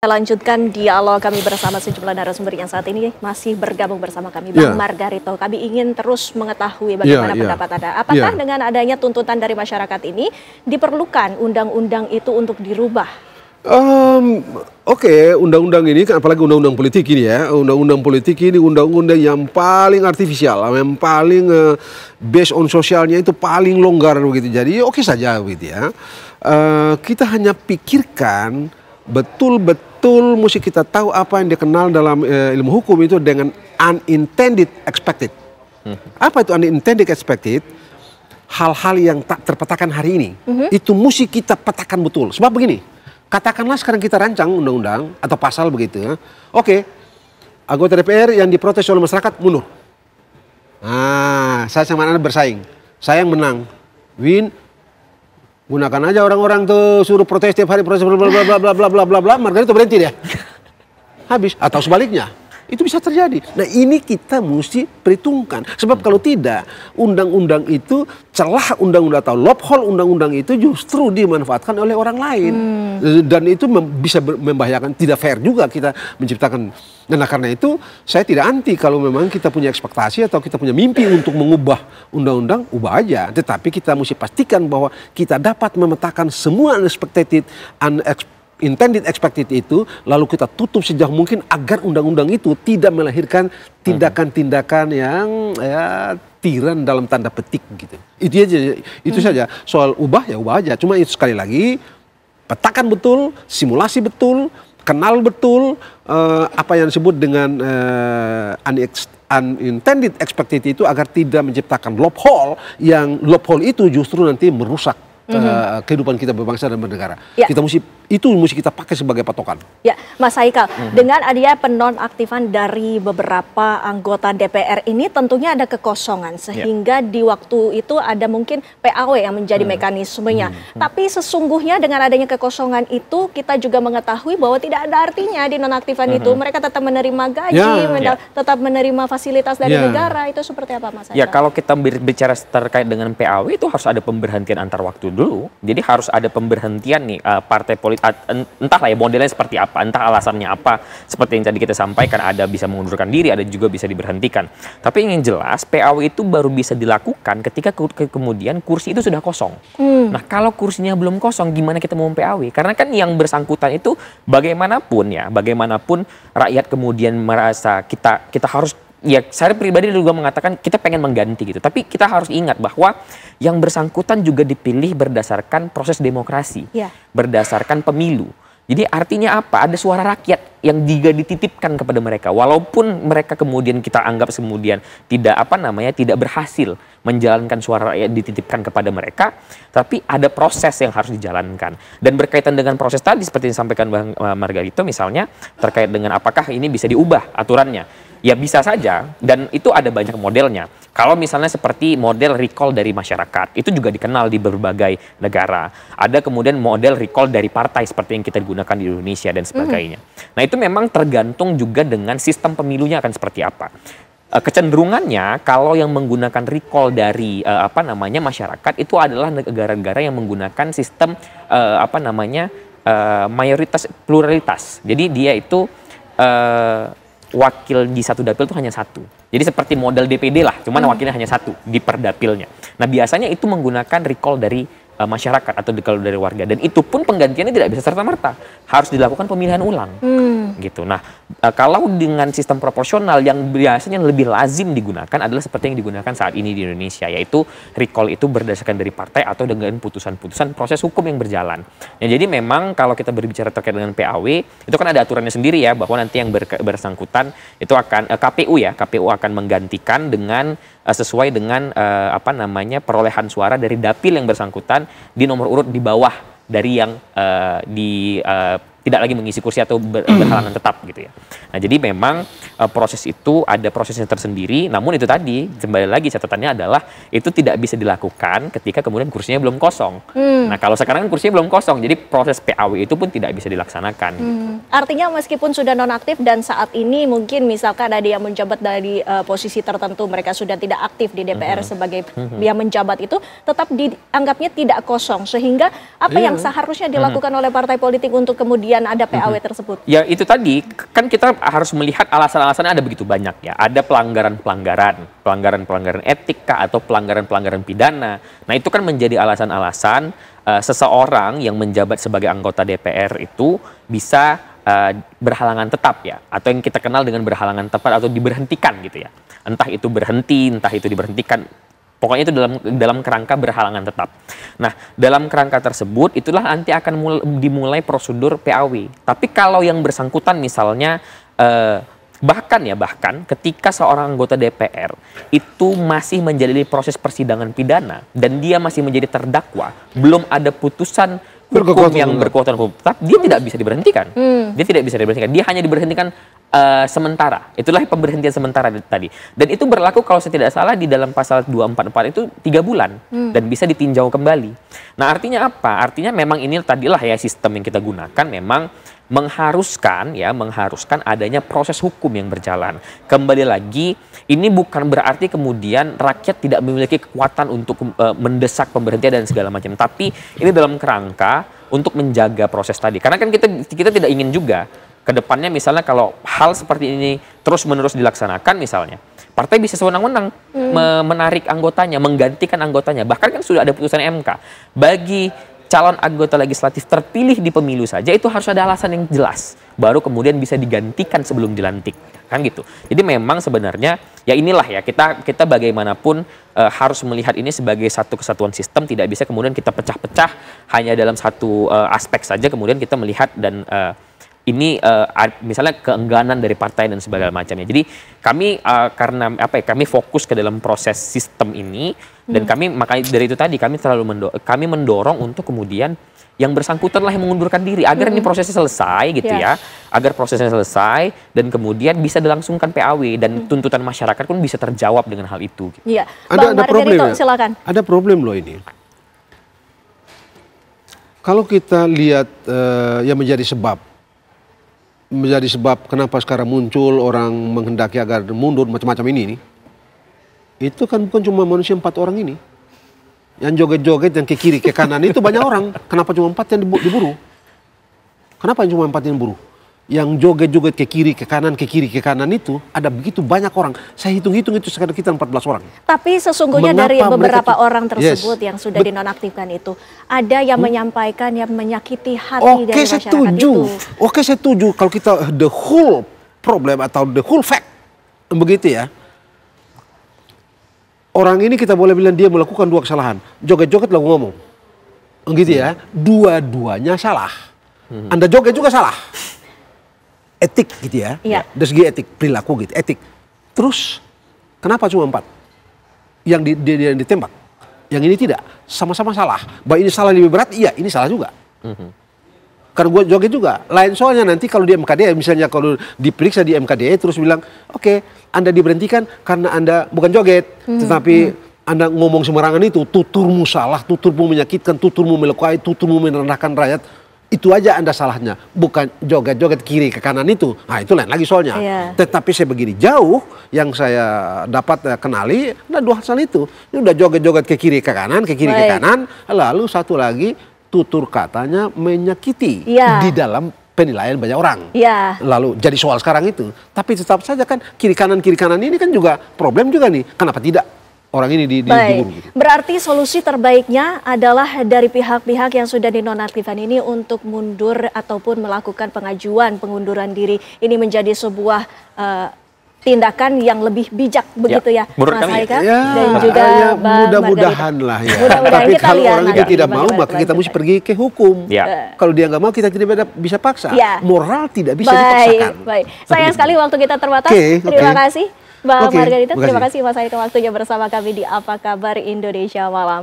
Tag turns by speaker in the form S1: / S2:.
S1: Kita lanjutkan dialog kami bersama sejumlah narasumber yang saat ini masih bergabung bersama kami. Bang Margarito, kami ingin terus mengetahui bagaimana pendapat Anda. Apakah dengan adanya tuntutan dari masyarakat ini diperlukan undang-undang itu untuk dirubah?
S2: Oke, undang-undang ini, apalagi undang-undang politik ini ya, undang-undang politik ini undang-undang yang paling artifisial, yang paling based on sosialnya itu paling longgar begitu. Jadi oke saja begitu ya. Kita hanya pikirkan betul-betul mesti kita tahu apa yang dikenal dalam ilmu hukum itu dengan unintended expected. Apa itu unintended expected? Hal-hal yang tak terpetakan hari ini, itu mesti kita petakan betul. Sebab begini, katakanlah sekarang kita rancang undang-undang atau pasal begitu ya. Oke, anggota DPR yang diprotes oleh masyarakat mundur. Nah, saya sama Anda bersaing. Saya yang menang. Win, gunakan aja orang-orang tuh suruh protes tiap hari, protes bla bla bla bla bla bla bla bla, Margarito berhenti dia. Habis. Atau sebaliknya. Itu bisa terjadi. Nah, ini kita mesti perhitungkan. Sebab kalau tidak, undang-undang itu, celah undang-undang atau loophole undang-undang itu justru dimanfaatkan oleh orang lain. Dan itu bisa membahayakan, tidak fair juga kita menciptakan. Nah, karena itu saya tidak anti kalau memang kita punya ekspektasi atau kita punya mimpi untuk mengubah undang-undang, ubah aja. Tetapi kita mesti pastikan bahwa kita dapat memetakan semua intended expected itu, lalu kita tutup sejauh mungkin agar undang-undang itu tidak melahirkan tindakan-tindakan yang tiran dalam tanda petik gitu. Itu aja, itu saja. Soal ubah ya ubah aja. Cuma itu sekali lagi petakan betul, simulasi betul, kenal betul apa yang disebut dengan unintended expected itu agar tidak menciptakan loophole yang loophole itu justru nanti merusak kehidupan kita berbangsa dan bernegara. Kita mesti kita pakai sebagai patokan. Ya, Mas Haikal, dengan adanya penonaktifan dari beberapa anggota DPR ini tentunya ada kekosongan sehingga di waktu itu ada mungkin PAW yang menjadi mekanismenya. Tapi sesungguhnya dengan adanya kekosongan itu kita juga mengetahui bahwa tidak ada artinya di nonaktifan itu mereka tetap menerima gaji, tetap menerima fasilitas dari negara. Itu seperti apa, Mas Haikal?
S3: Ya, kalau kita bicara terkait dengan PAW itu harus ada pemberhentian antar waktu dulu. Jadi harus ada pemberhentian nih partai politik, entahlah ya modelnya seperti apa, entah alasannya apa, seperti yang tadi kita sampaikan, ada bisa mengundurkan diri, ada juga bisa diberhentikan. Tapi yang jelas PAW itu baru bisa dilakukan ketika kemudian kursi itu sudah kosong. Nah, kalau kursinya belum kosong, gimana kita mau PAW? Karena kan yang bersangkutan itu bagaimanapun rakyat kemudian merasa kita harus. Ya, saya pribadi juga mengatakan kita pengen mengganti gitu. Tapi kita harus ingat bahwa yang bersangkutan juga dipilih berdasarkan proses demokrasi, berdasarkan pemilu. Jadi artinya apa? Ada suara rakyat yang juga dititipkan kepada mereka. Walaupun mereka kemudian kita anggap kemudian tidak berhasil menjalankan suara rakyat dititipkan kepada mereka, tapi ada proses yang harus dijalankan. Dan berkaitan dengan proses tadi seperti yang disampaikan Bang Margarito misalnya terkait dengan apakah ini bisa diubah aturannya. Ya bisa saja, dan itu ada banyak modelnya. Kalau misalnya seperti model recall dari masyarakat, itu juga dikenal di berbagai negara. Ada kemudian model recall dari partai seperti yang kita gunakan di Indonesia dan sebagainya. Nah, itu memang tergantung juga dengan sistem pemilunya akan seperti apa. Kecenderungannya kalau yang menggunakan recall dari masyarakat itu adalah negara-negara yang menggunakan sistem mayoritas pluralitas. Jadi dia itu wakil di satu dapil itu hanya satu. Jadi seperti model DPD lah, cuman wakilnya hanya satu di per dapilnya. Nah, biasanya itu menggunakan recall dari masyarakat atau recall dari warga. Dan itu pun penggantiannya tidak bisa serta-merta. Harus dilakukan pemilihan ulang. Gitu. Nah, kalau dengan sistem proporsional yang biasanya lebih lazim digunakan adalah seperti yang digunakan saat ini di Indonesia, yaitu recall itu berdasarkan dari partai atau dengan putusan-putusan proses hukum yang berjalan. Ya, jadi memang kalau kita berbicara terkait dengan PAW, itu kan ada aturannya sendiri ya, bahwa nanti yang bersangkutan itu akan KPU akan menggantikan dengan sesuai dengan perolehan suara dari dapil yang bersangkutan di nomor urut di bawah dari yang tidak lagi mengisi kursi atau berhalangan tetap gitu ya. Nah, jadi memang proses itu ada prosesnya tersendiri, namun itu tadi kembali lagi catatannya adalah itu tidak bisa dilakukan ketika kemudian kursinya belum kosong. Nah, kalau sekarang kan kursinya belum kosong, jadi proses PAW itu pun tidak bisa dilaksanakan. Gitu.
S1: Artinya meskipun sudah nonaktif dan saat ini mungkin misalkan ada yang menjabat dari posisi tertentu, mereka sudah tidak aktif di DPR sebagai yang menjabat itu, tetap dianggapnya tidak kosong, sehingga apa yang seharusnya dilakukan oleh partai politik untuk kemudian kemudian ada PAW tersebut?
S3: Ya itu tadi, kan kita harus melihat alasan-alasannya ada begitu banyak ya. Ada pelanggaran etik atau pelanggaran pidana. Nah itu kan menjadi alasan-alasan seseorang yang menjabat sebagai anggota DPR itu bisa berhalangan tetap ya. Atau yang kita kenal dengan berhalangan tetap atau diberhentikan gitu ya. Entah itu berhenti, entah itu diberhentikan. Pokoknya itu dalam kerangka berhalangan tetap. Nah, dalam kerangka tersebut itulah nanti akan dimulai prosedur PAW. Tapi kalau yang bersangkutan misalnya bahkan ketika seorang anggota DPR itu masih menjalani proses persidangan pidana dan dia masih menjadi terdakwa, belum ada putusan hukum yang berkekuatan hukum tetap, dia tidak bisa diberhentikan. Dia tidak bisa diberhentikan. Dia hanya diberhentikan sementara. Itulah pemberhentian sementara tadi. Dan itu berlaku kalau saya tidak salah di dalam pasal 244 itu 3 bulan dan bisa ditinjau kembali. Nah, artinya apa? Artinya memang ini tadilah ya sistem yang kita gunakan memang mengharuskan adanya proses hukum yang berjalan. Kembali lagi, ini bukan berarti kemudian rakyat tidak memiliki kekuatan untuk mendesak pemberhentian dan segala macam. Tapi ini dalam kerangka untuk menjaga proses tadi. Karena kan kita tidak ingin juga kedepannya misalnya kalau hal seperti ini terus-menerus dilaksanakan misalnya, partai bisa sewenang-wenang menarik anggotanya, menggantikan anggotanya. Bahkan kan sudah ada putusan MK. Bagi calon anggota legislatif terpilih di pemilu saja itu harus ada alasan yang jelas. Baru kemudian bisa digantikan sebelum dilantik. Kan gitu. Jadi memang sebenarnya ya inilah ya kita bagaimanapun harus melihat ini sebagai satu kesatuan sistem. Tidak bisa kemudian kita pecah-pecah hanya dalam satu aspek saja kemudian kita melihat dan ini misalnya keengganan dari partai dan sebagainya macamnya. Jadi kami karena kami fokus ke dalam proses sistem ini dan kami makanya dari itu tadi kami kami mendorong untuk kemudian yang bersangkutanlah yang mengundurkan diri agar ini prosesnya selesai gitu ya. Agar prosesnya selesai dan kemudian bisa dilangsungkan PAW dan tuntutan masyarakat pun bisa terjawab dengan hal itu. Gitu.
S1: Iya.
S2: Ada problem ya?
S1: Silakan.
S2: Ada problem loh ini. Kalau kita lihat yang menjadi sebab kenapa sekarang muncul orang menghendaki agar mundur macam-macam ini, itu kan bukan cuma manusia 4 orang ini. Yang joget-joget, yang ke kiri, ke kanan itu banyak orang. Kenapa cuma 4 yang diburu? Kenapa cuma 4 yang diburu? Yang joget-joget ke kiri, ke kanan itu ada begitu banyak orang. Saya hitung-hitung itu sekitar kita 14 orang.
S1: Tapi sesungguhnya dari beberapa orang tersebut yang sudah dinonaktifkan itu, ada yang menyampaikan yang menyakiti hati dari masyarakat itu.
S2: Oke, saya setuju. Kalau kita the whole problem atau the whole fact, begitu ya. Orang ini kita boleh bilang dia melakukan 2 kesalahan. Joget-joget lalu ngomong. Begitu ya. Dua-duanya salah. Anda joget juga salah. Etik gitu ya. Dari segi etik, perilaku gitu, etik. Terus kenapa cuma 4? Yang ditembak. Yang ini tidak. Sama-sama salah. Bahwa ini salah lebih berat, iya ini salah juga. Karena gue joget juga. Lain soalnya nanti kalau di MKD, misalnya kalau diperiksa di MKD terus bilang, oke, Anda diberhentikan karena Anda bukan joget. Tetapi Anda ngomong sembarangan itu, tuturmu salah, tuturmu menyakitkan, tuturmu melukai, tuturmu merendahkan rakyat. Itu aja Anda salahnya, bukan joget-joget kiri ke kanan itu. Nah itu lain lagi soalnya. Tetapi saya begini jauh yang saya dapat kenali, ada 2 hal itu. Ini udah joget-joget ke kiri ke kanan, ke kiri ke kanan. Lalu satu lagi tutur katanya menyakiti di dalam penilaian banyak orang. Lalu jadi soal sekarang itu. Tapi tetap saja kan kiri kanan ini kan juga problem juga nih. Kenapa tidak? Orang ini diburu. Gitu.
S1: Berarti solusi terbaiknya adalah dari pihak-pihak yang sudah dinonaktifkan ini untuk mundur ataupun melakukan pengajuan pengunduran diri. Ini menjadi sebuah tindakan yang lebih bijak begitu ya, Mas Haika dan juga
S2: mudah-mudahan lah ya. Tapi kalau orang itu tidak mau maka kita mesti pergi ke hukum. Kalau dia nggak mau kita tidak bisa paksa. Moral tidak bisa dipaksakan.
S1: Sayang sekali waktu kita terbatas. Terima kasih. Mbak Margarita, terima kasih Mas Haika waktunya bersama kami di Apa Kabar Indonesia Malam.